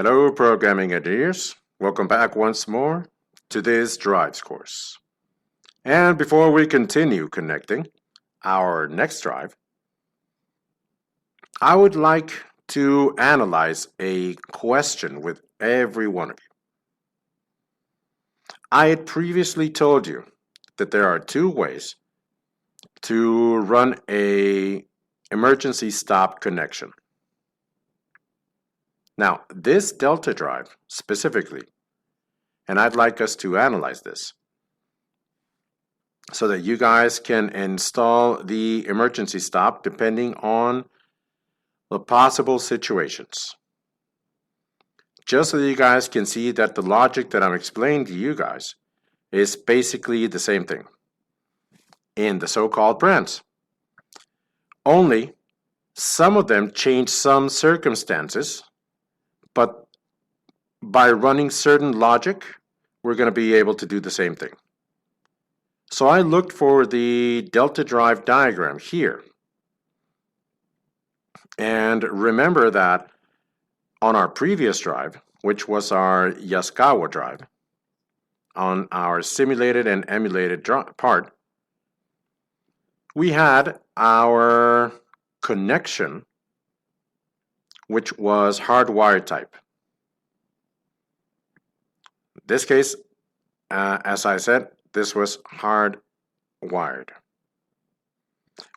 Hello, programming engineers. Welcome back once more to this drives course. And before we continue connecting our next drive, I would like to analyze a question with every one of you. I had previously told you that there are two ways to run a emergency stop connection. Now, this Delta drive specifically, and I'd like us to analyze this so that you guys can install the emergency stop depending on the possible situations. Just so that you guys can see that the logic that I'm explaining to you guys is basically the same thing in the so-called brands. Only some of them change some circumstances, but by running certain logic, we're going to be able to do the same thing. So I looked for the Delta drive diagram here. And remember that on our previous drive, which was our Yaskawa drive, on our simulated and emulated part, we had our connection, which was hardwired type. In this case, as I said, this was hardwired,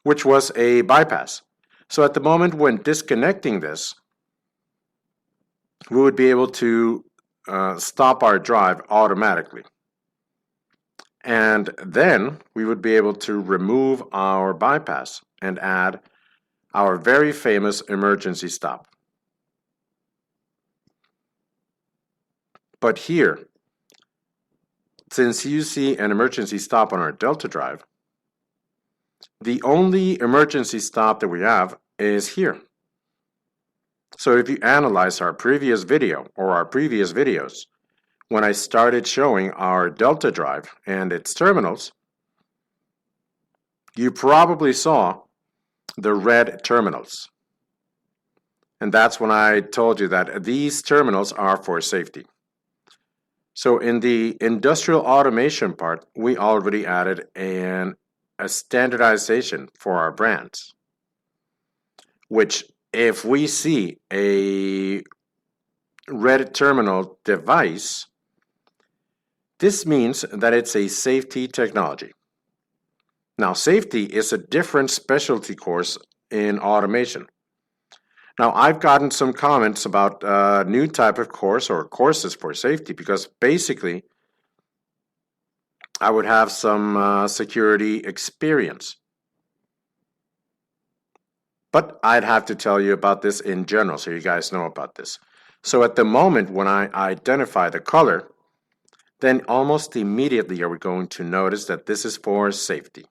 which was a bypass. So at the moment when disconnecting this, we would be able to stop our drive automatically. And then we would be able to remove our bypass and add our very famous emergency stop. But here, since you see an emergency stop on our Delta drive, the only emergency stop that we have is here. So if you analyze our previous video or our previous videos, when I started showing our Delta drive and its terminals, you probably saw the red terminals. And that's when I told you that these terminals are for safety. So in the industrial automation part, we already added a standardization for our brands, which if we see a red terminal device, this means that it's a safety technology. Now, safety is a different specialty course in automation. Now, I've gotten some comments about a new type of course or courses for safety because basically I would have some security experience. But I'd have to tell you about this in general so you guys know about this. So at the moment when I identify the color, then almost immediately are we going to notice that this is for safety.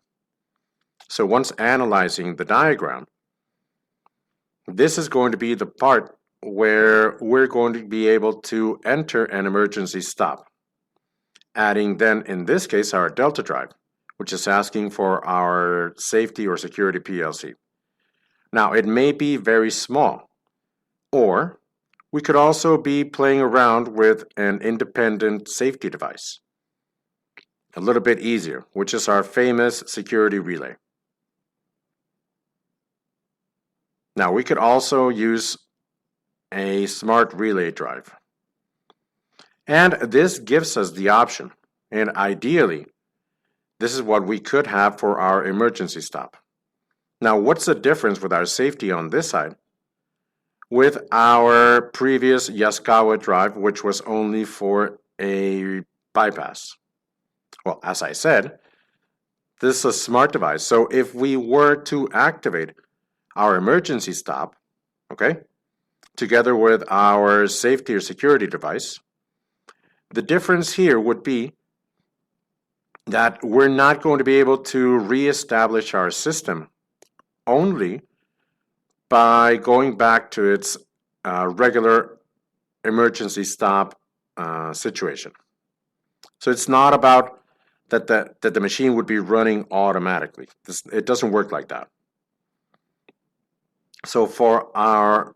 So once analyzing the diagram, this is going to be the part where we're going to be able to enter an emergency stop. Adding then, in this case, our Delta drive, which is asking for our safety or security PLC. Now, it may be very small, or we could also be playing around with an independent safety device. A little bit easier, which is our famous security relay. Now, we could also use a smart relay drive. And this gives us the option, and ideally, this is what we could have for our emergency stop. Now, what's the difference with our safety on this side with our previous Yaskawa drive, which was only for a bypass? Well, as I said, this is a smart device. So if we were to activate our emergency stop, okay, together with our safety or security device, the difference here would be that we're not going to be able to reestablish our system only by going back to its regular emergency stop situation. So it's not about that the machine would be running automatically. It doesn't work like that. So for our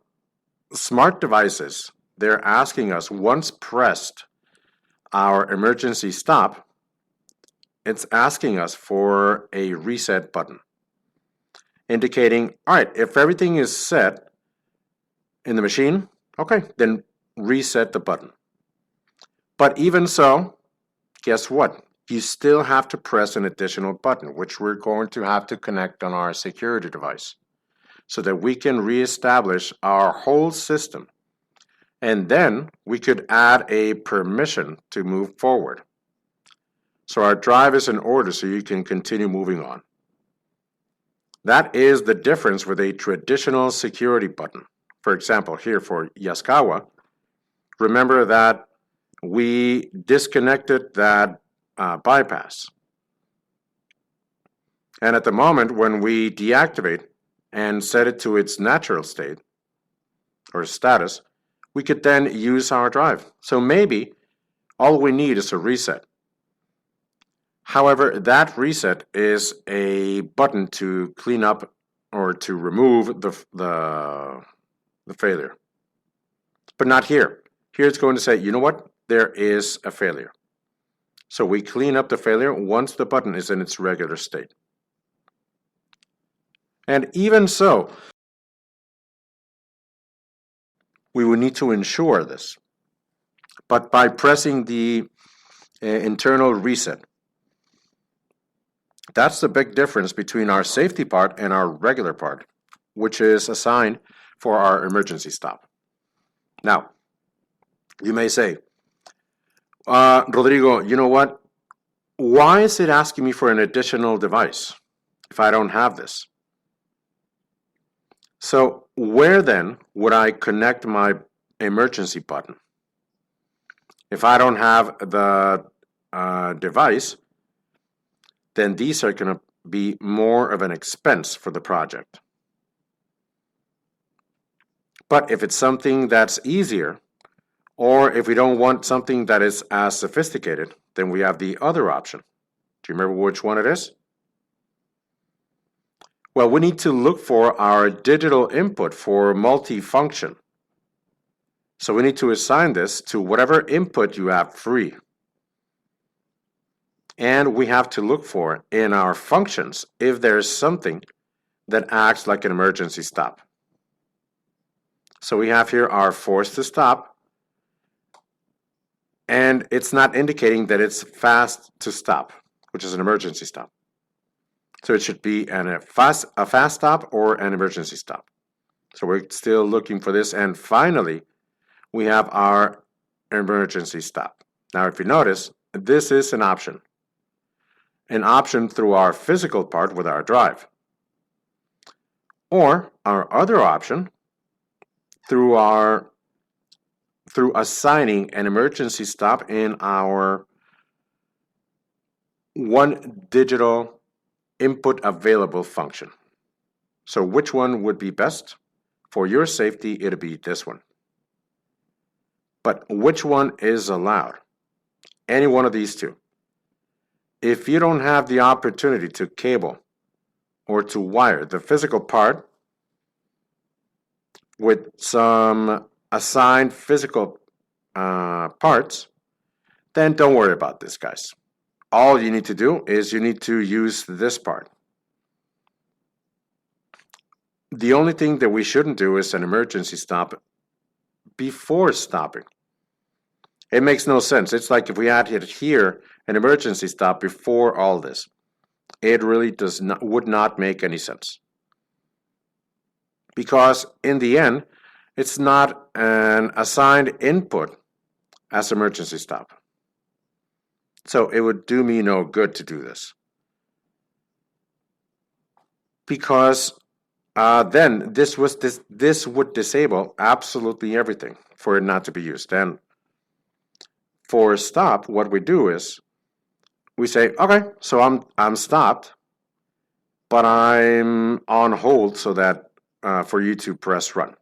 smart devices, they're asking us, once pressed our emergency stop, it's asking us for a reset button, indicating, all right, if everything is set in the machine, okay, then reset the button. But even so, guess what? You still have to press an additional button, which we're going to have to connect on our security device so that we can reestablish our whole system. And then we could add a permission to move forward. So our drive is in order so you can continue moving on. That is the difference with a traditional security button. For example, here for Yaskawa, remember that we disconnected that bypass. And at the moment when we deactivate and set it to its natural state or status, we could then use our drive. So maybe all we need is a reset. However, that reset is a button to clean up or to remove the failure. But not here. Here it's going to say, you know what? There is a failure. So we clean up the failure once the button is in its regular state. And even so, we will need to ensure this. But by pressing the internal reset, that's the big difference between our safety part and our regular part, which is assigned for our emergency stop. Now, you may say, Rodrigo, you know what? Why is it asking me for an additional device if I don't have this? So where then would I connect my emergency button? If I don't have the device, then these are going to be more of an expense for the project. But if it's something that's easier, or if we don't want something that is as sophisticated, then we have the other option. Do you remember which one it is? Well, we need to look for our digital input for multifunction. So we need to assign this to whatever input you have free. And we have to look for in our functions if there's something that acts like an emergency stop. So we have here our force to stop, and it's not indicating that it's fast to stop, which is an emergency stop. So it should be a fast stop or an emergency stop. So we're still looking for this, and finally we have our emergency stop. Now if you notice, this is an option through our physical part with our drive, or our other option through assigning an emergency stop in our one digital input available function. So which one would be best? For your safety, it'll be this one. But which one is allowed? Any one of these two. If you don't have the opportunity to cable or to wire the physical part with some assigned physical parts, then don't worry about this, guys. All you need to do is you need to use this part. The only thing that we shouldn't do is an emergency stop before stopping. It makes no sense. It's like if we added here an emergency stop before all this. It really would not make any sense. Because in the end, it's not an assigned input as emergency stop. So it would do me no good to do this. Because then this would disable absolutely everything for it not to be used. And for stop, what we do is we say, okay, so I'm stopped, but I'm on hold so that for you to press run.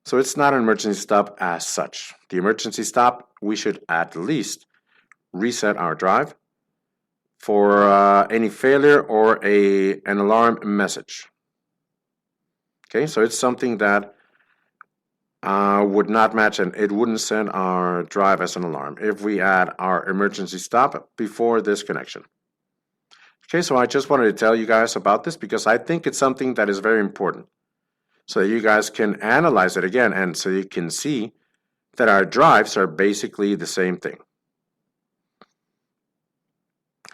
So it's not an emergency stop as such. The emergency stop, we should at least reset our drive for any failure or an alarm message. Okay, so it's something that would not match, and it wouldn't send our drive as an alarm if we add our emergency stop before this connection. Okay, so I just wanted to tell you guys about this because I think it's something that is very important, so that you guys can analyze it again and so you can see that our drives are basically the same thing.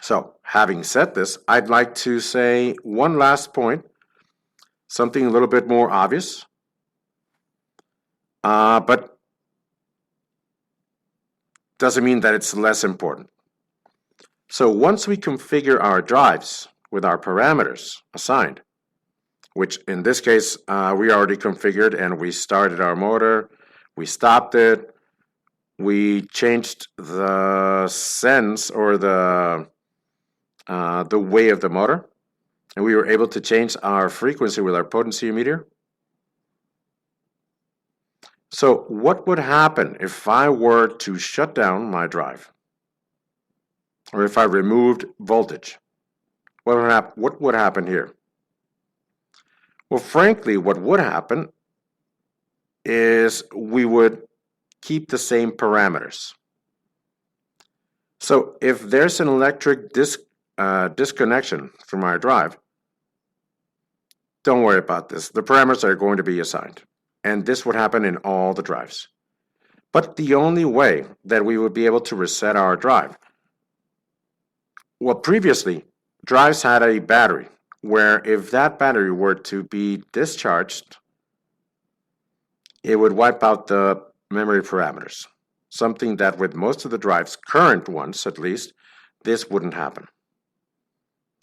So, having said this, I'd like to say one last point, something a little bit more obvious, but doesn't mean that it's less important. So once we configure our drives with our parameters assigned, which in this case we already configured, and we started our motor, we stopped it, we changed the sense or the way of the motor, and we were able to change our frequency with our potency meter. So what would happen if I were to shut down my drive? Or if I removed voltage? What would happen here? Well, frankly, what would happen is we would keep the same parameters. So if there's an electric disconnection from our drive, don't worry about this. The parameters are going to be assigned. And this would happen in all the drives. But the only way that we would be able to reset our drive, well, previously, drives had a battery, where if that battery were to be discharged, it would wipe out the memory parameters. Something that with most of the drives, current ones at least, this wouldn't happen.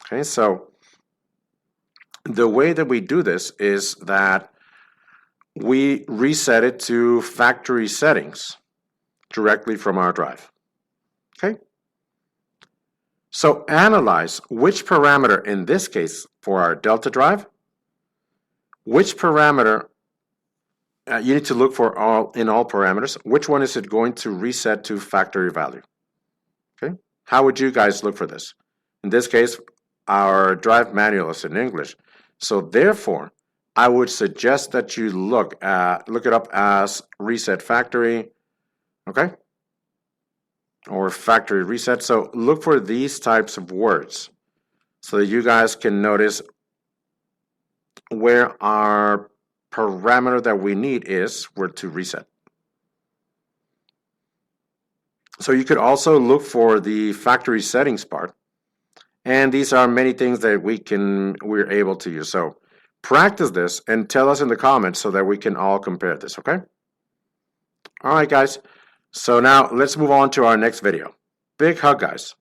Okay, so the way that we do this is that we reset it to factory settings directly from our drive. Okay? So analyze which parameter, in this case for our delta drive, which parameter you need to look for in all parameters, which one is it going to reset to factory value? Okay? How would you guys look for this? In this case, our drive manual is in English. So therefore, I would suggest that you look it up as reset factory, okay? Or factory reset. So look for these types of words so that you guys can notice where our parameter that we need is where to reset. So you could also look for the factory settings part. And these are many things that we're able to use. So practice this and tell us in the comments so that we can all compare this, okay? All right, guys. So now let's move on to our next video. Big hug, guys.